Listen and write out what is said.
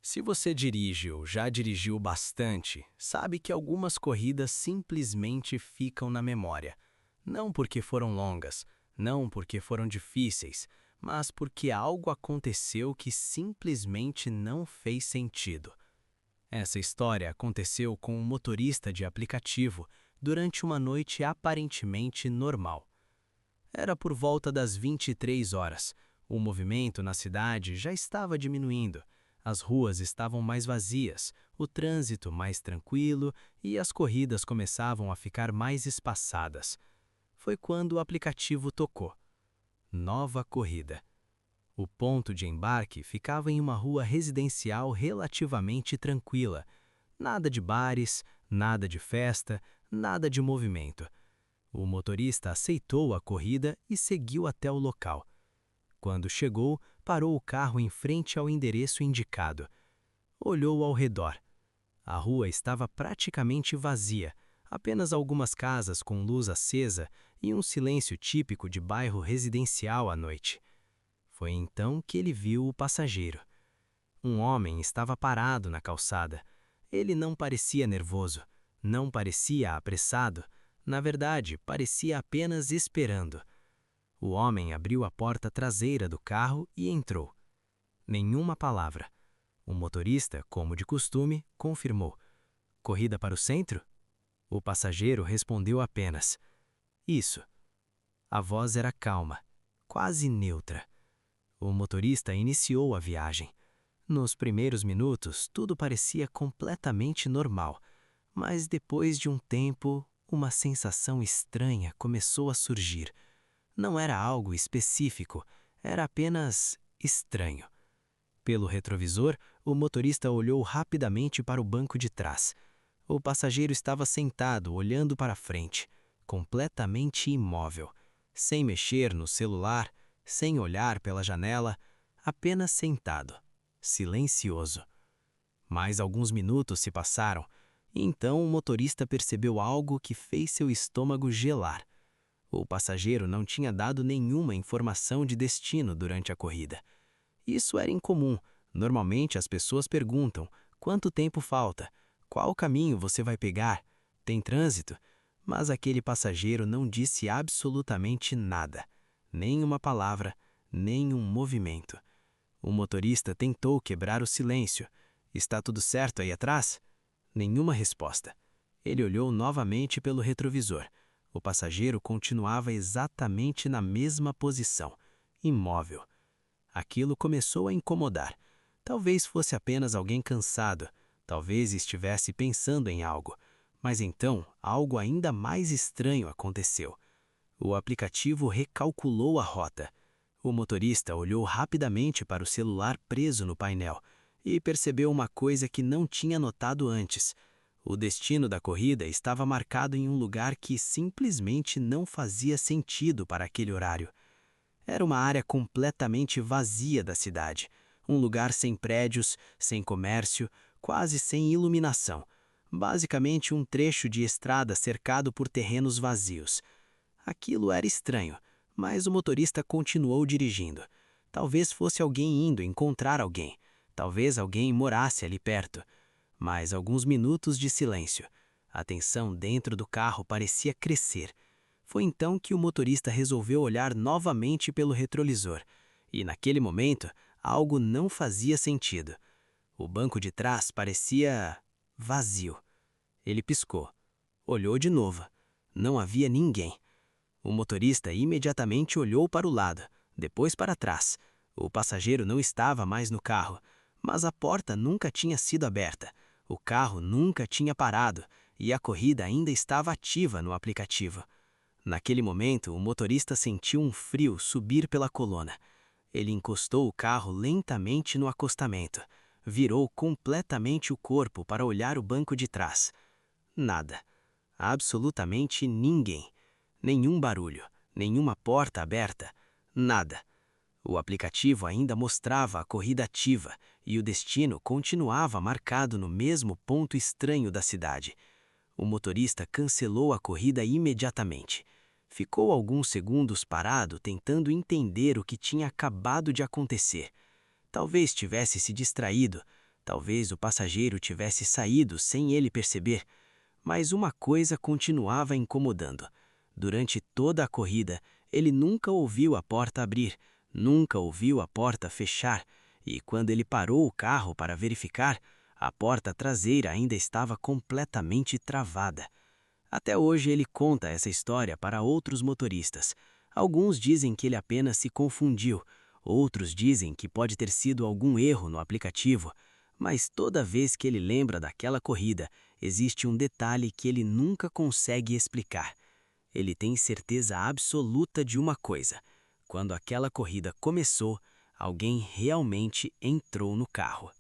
Se você dirige ou já dirigiu bastante, sabe que algumas corridas simplesmente ficam na memória. Não porque foram longas, não porque foram difíceis, mas porque algo aconteceu que simplesmente não fez sentido. Essa história aconteceu com um motorista de aplicativo durante uma noite aparentemente normal. Era por volta das 23 horas. O movimento na cidade já estava diminuindo. As ruas estavam mais vazias, o trânsito mais tranquilo e as corridas começavam a ficar mais espaçadas. Foi quando o aplicativo tocou. Nova corrida. O ponto de embarque ficava em uma rua residencial relativamente tranquila. Nada de bares, nada de festa, nada de movimento. O motorista aceitou a corrida e seguiu até o local. Quando chegou, parou o carro em frente ao endereço indicado. Olhou ao redor. A rua estava praticamente vazia, apenas algumas casas com luz acesa e um silêncio típico de bairro residencial à noite. Foi então que ele viu o passageiro. Um homem estava parado na calçada. Ele não parecia nervoso, não parecia apressado. Na verdade, parecia apenas esperando. O homem abriu a porta traseira do carro e entrou. Nenhuma palavra. O motorista, como de costume, confirmou. Corrida para o centro? O passageiro respondeu apenas. Isso. A voz era calma, quase neutra. O motorista iniciou a viagem. Nos primeiros minutos, tudo parecia completamente normal, mas depois de um tempo, uma sensação estranha começou a surgir. Não era algo específico, era apenas estranho. Pelo retrovisor, o motorista olhou rapidamente para o banco de trás. O passageiro estava sentado, olhando para frente, completamente imóvel, sem mexer no celular, sem olhar pela janela, apenas sentado, silencioso. Mais alguns minutos se passaram, e então o motorista percebeu algo que fez seu estômago gelar. O passageiro não tinha dado nenhuma informação de destino durante a corrida. Isso era incomum. Normalmente as pessoas perguntam: quanto tempo falta? Qual caminho você vai pegar? Tem trânsito? Mas aquele passageiro não disse absolutamente nada. Nem uma palavra, nem um movimento. O motorista tentou quebrar o silêncio. Está tudo certo aí atrás? Nenhuma resposta. Ele olhou novamente pelo retrovisor. O passageiro continuava exatamente na mesma posição, imóvel. Aquilo começou a incomodar. Talvez fosse apenas alguém cansado, talvez estivesse pensando em algo. Mas então, algo ainda mais estranho aconteceu. O aplicativo recalculou a rota. O motorista olhou rapidamente para o celular preso no painel e percebeu uma coisa que não tinha notado antes. O destino da corrida estava marcado em um lugar que simplesmente não fazia sentido para aquele horário. Era uma área completamente vazia da cidade, um lugar sem prédios, sem comércio, quase sem iluminação. Basicamente um trecho de estrada cercado por terrenos vazios. Aquilo era estranho, mas o motorista continuou dirigindo. Talvez fosse alguém indo encontrar alguém. Talvez alguém morasse ali perto. Mais alguns minutos de silêncio. A tensão dentro do carro parecia crescer. Foi então que o motorista resolveu olhar novamente pelo retrovisor. E naquele momento, algo não fazia sentido. O banco de trás parecia vazio. Ele piscou. Olhou de novo. Não havia ninguém. O motorista imediatamente olhou para o lado, depois para trás. O passageiro não estava mais no carro, mas a porta nunca tinha sido aberta. O carro nunca tinha parado e a corrida ainda estava ativa no aplicativo. Naquele momento, o motorista sentiu um frio subir pela coluna. Ele encostou o carro lentamente no acostamento. Virou completamente o corpo para olhar o banco de trás. Nada. Absolutamente ninguém. Nenhum barulho, nenhuma porta aberta, nada. O aplicativo ainda mostrava a corrida ativa e o destino continuava marcado no mesmo ponto estranho da cidade. O motorista cancelou a corrida imediatamente. Ficou alguns segundos parado tentando entender o que tinha acabado de acontecer. Talvez tivesse se distraído, Talvez o passageiro tivesse saído sem ele perceber, mas uma coisa continuava incomodando. Durante toda a corrida, ele nunca ouviu a porta abrir, nunca ouviu a porta fechar, e quando ele parou o carro para verificar, a porta traseira ainda estava completamente travada. Até hoje ele conta essa história para outros motoristas. Alguns dizem que ele apenas se confundiu, outros dizem que pode ter sido algum erro no aplicativo, mas toda vez que ele lembra daquela corrida, existe um detalhe que ele nunca consegue explicar. Ele tem certeza absoluta de uma coisa: quando aquela corrida começou, alguém realmente entrou no carro.